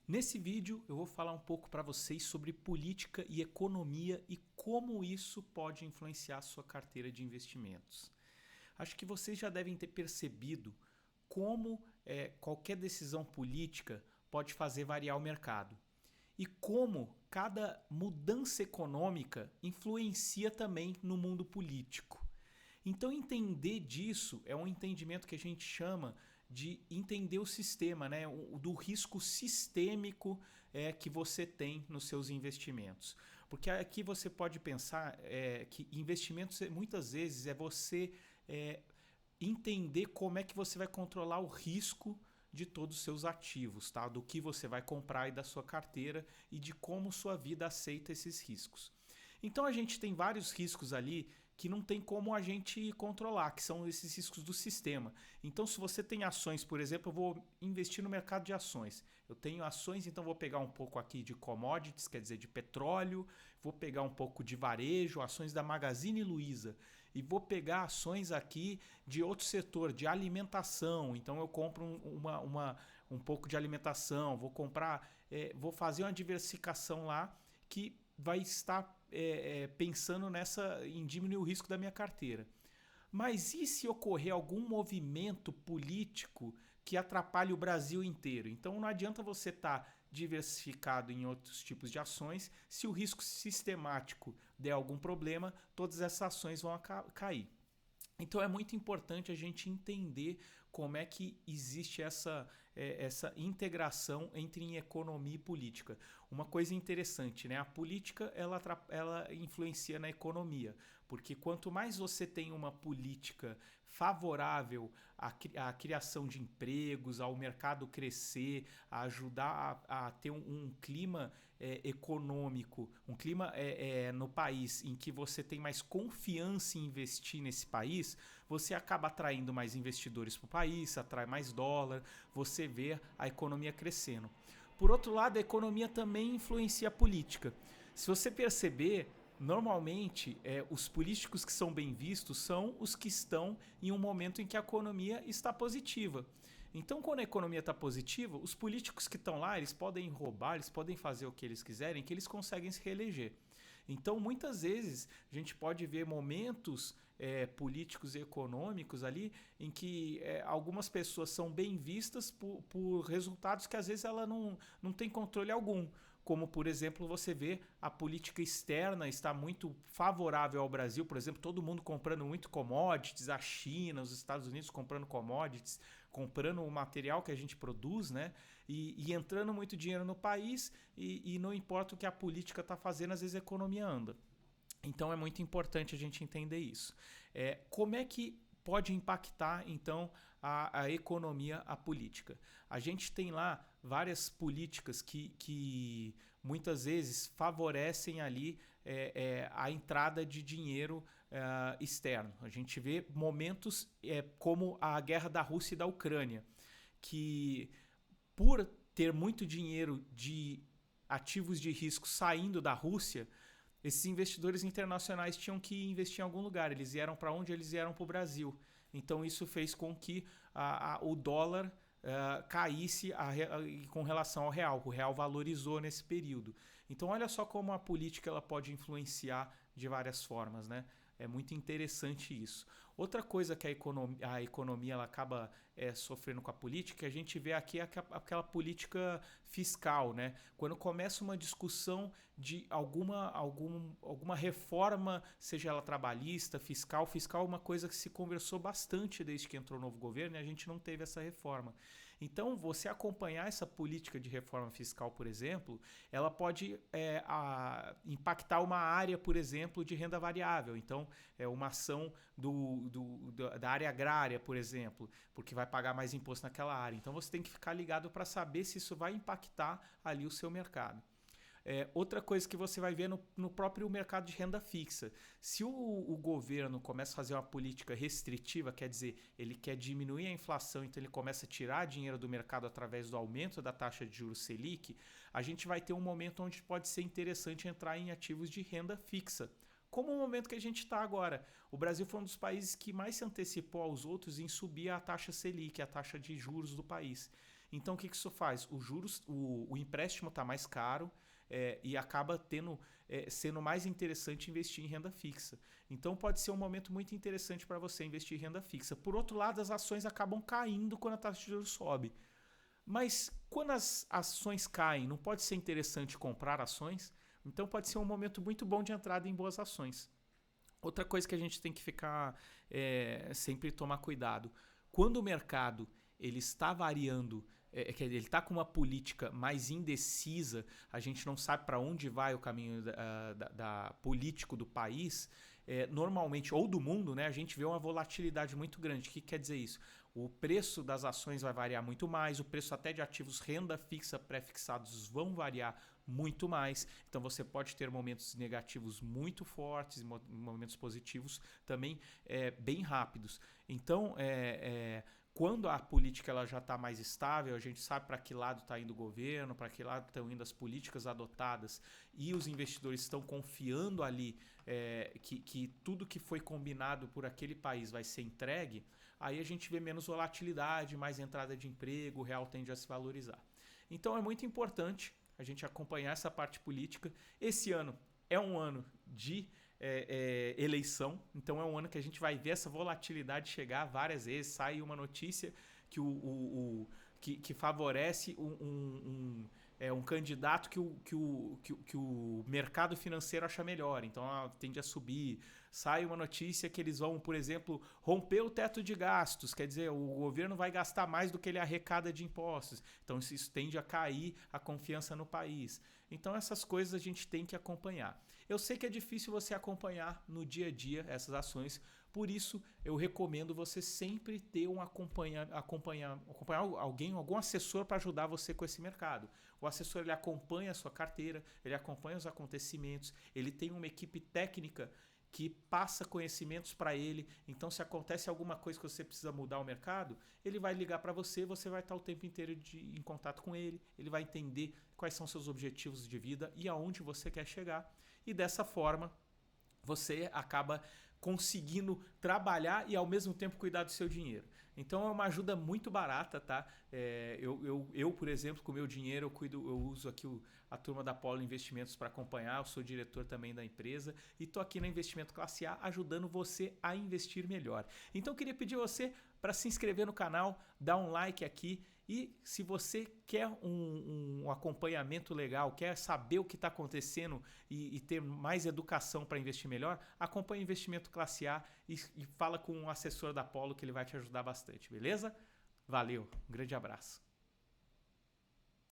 Nesse vídeo eu vou falar um pouco para vocês sobre política e economia e como isso pode influenciar a sua carteira de investimentos. Acho que vocês já devem ter percebido como qualquer decisão política pode fazer variar o mercado e como cada mudança econômica influencia também no mundo político. Então, entender disso é um entendimento que a gente chama de entender o sistema, né? Do risco sistêmico que você tem nos seus investimentos. Porque aqui você pode pensar que investimentos muitas vezes é você entender como é que você vai controlar o risco de todos os seus ativos, tá? Do que você vai comprar e da sua carteira e de como sua vida aceita esses riscos. Então a gente tem vários riscos ali que não tem como a gente controlar, que são esses riscos do sistema. Então, se você tem ações, por exemplo, eu vou investir no mercado de ações. Eu tenho ações, então vou pegar um pouco aqui de commodities, quer dizer, de petróleo, vou pegar um pouco de varejo, ações da Magazine Luiza, e vou pegar ações aqui de outro setor, de alimentação. Então, eu compro um pouco de alimentação, vou comprar, vou fazer uma diversificação lá que vai estar pensando em diminuir o risco da minha carteira. Mas e se ocorrer algum movimento político que atrapalhe o Brasil inteiro? Então não adianta você estar diversificado em outros tipos de ações. Se o risco sistemático der algum problema, todas essas ações vão cair. Então é muito importante a gente entender como é que existe essa integração entre economia e política. Uma coisa interessante, né? A política ela influencia na economia, porque quanto mais você tem uma política favorável à criação de empregos, ao mercado crescer, a ajudar a ter um clima econômico, um clima no país em que você tem mais confiança em investir nesse país, você acaba atraindo mais investidores para o país, atrai mais dólar, você vê a economia crescendo. Por outro lado, a economia também influencia a política. Se você perceber, normalmente os políticos que são bem vistos são os que estão em um momento em que a economia está positiva. Então, quando a economia está positiva, os políticos que estão lá, eles podem roubar, eles podem fazer o que eles quiserem, que eles conseguem se reeleger. Então, muitas vezes, a gente pode ver momentos políticos e econômicos ali em que algumas pessoas são bem vistas por resultados que às vezes ela não tem controle algum. Como, por exemplo, você vê a política externa está muito favorável ao Brasil, por exemplo, todo mundo comprando muito commodities, a China, os Estados Unidos comprando commodities, comprando o material que a gente produz, né? E entrando muito dinheiro no país e não importa o que a política está fazendo, às vezes a economia anda. Então é muito importante a gente entender isso. Como é que pode impactar, então, a economia, a política? A gente tem lá várias políticas que muitas vezes favorecem ali a entrada de dinheiro externo. A gente vê momentos como a guerra da Rússia e da Ucrânia, que por ter muito dinheiro de ativos de risco saindo da Rússia, esses investidores internacionais tinham que investir em algum lugar. Eles vieram para onde? Eles vieram para o Brasil. Então isso fez com que o dólar caísse com relação ao real. O real valorizou nesse período. Então olha só como a política ela pode influenciar de várias formas, né? É muito interessante isso. Outra coisa que a economia ela acaba sofrendo com a política, a gente vê aqui aquela política fiscal, né? Quando começa uma discussão de alguma reforma, seja ela trabalhista, fiscal é uma coisa que se conversou bastante desde que entrou o novo governo e a gente não teve essa reforma. Então, você acompanhar essa política de reforma fiscal, por exemplo, ela pode impactar uma área, por exemplo, de renda variável. Então, uma ação da área agrária, por exemplo, porque vai pagar mais imposto naquela área. Então, você tem que ficar ligado para saber se isso vai impactar ali o seu mercado. Outra coisa que você vai ver no próprio mercado de renda fixa. Se o governo começa a fazer uma política restritiva, quer dizer, ele quer diminuir a inflação, então ele começa a tirar dinheiro do mercado através do aumento da taxa de juros Selic, a gente vai ter um momento onde pode ser interessante entrar em ativos de renda fixa. Como o momento que a gente está agora. O Brasil foi um dos países que mais se antecipou aos outros em subir a taxa Selic, a taxa de juros do país. Então, o que isso faz? O empréstimo está mais caro e acaba sendo mais interessante investir em renda fixa. Então, pode ser um momento muito interessante para você investir em renda fixa. Por outro lado, as ações acabam caindo quando a taxa de juros sobe. Mas quando as ações caem, não pode ser interessante comprar ações? Então, pode ser um momento muito bom de entrada em boas ações. Outra coisa que a gente tem que ficar sempre tomar cuidado. Quando o mercado ele está variando, ele está com uma política mais indecisa, a gente não sabe para onde vai o caminho político do país, normalmente, ou do mundo, né, a gente vê uma volatilidade muito grande. O que quer dizer isso? O preço das ações vai variar muito mais, o preço até de ativos renda fixa pré-fixados vão variar muito mais. Então você pode ter momentos negativos muito fortes e momentos positivos também bem rápidos. Então, quando a política ela já está mais estável, a gente sabe para que lado está indo o governo, para que lado estão indo as políticas adotadas e os investidores estão confiando ali que tudo que foi combinado por aquele país vai ser entregue, aí a gente vê menos volatilidade, mais entrada de emprego, o real tende a se valorizar. Então é muito importante a gente acompanhar essa parte política. Esse ano é um ano de eleição, então é um ano que a gente vai ver essa volatilidade chegar várias vezes. Sai uma notícia que favorece um candidato que o mercado financeiro acha melhor, então tende a subir. Sai uma notícia que eles vão, por exemplo, romper o teto de gastos, quer dizer, o governo vai gastar mais do que ele arrecada de impostos, então isso tende a cair a confiança no país. Então essas coisas a gente tem que acompanhar. Eu sei que é difícil você acompanhar no dia a dia essas ações, por isso eu recomendo você sempre ter acompanhar algum assessor para ajudar você com esse mercado. O assessor ele acompanha a sua carteira, ele acompanha os acontecimentos, ele tem uma equipe técnica que passa conhecimentos para ele. Então, se acontece alguma coisa que você precisa mudar o mercado, ele vai ligar para você, você vai estar o tempo inteiro em contato com ele, ele vai entender quais são seus objetivos de vida e aonde você quer chegar. E dessa forma, você acaba conseguindo trabalhar e ao mesmo tempo cuidar do seu dinheiro. Então é uma ajuda muito barata, tá? Eu, por exemplo, com o meu dinheiro, eu uso aqui a turma da Polo Investimentos para acompanhar, eu sou diretor também da empresa e estou aqui na Investimento Classe A ajudando você a investir melhor. Então eu queria pedir a você para se inscrever no canal, dar um like aqui. E se você quer um acompanhamento legal, quer saber o que está acontecendo e ter mais educação para investir melhor, acompanhe Investimento Classe A e fala com um assessor da Polo que ele vai te ajudar bastante, beleza? Valeu, um grande abraço.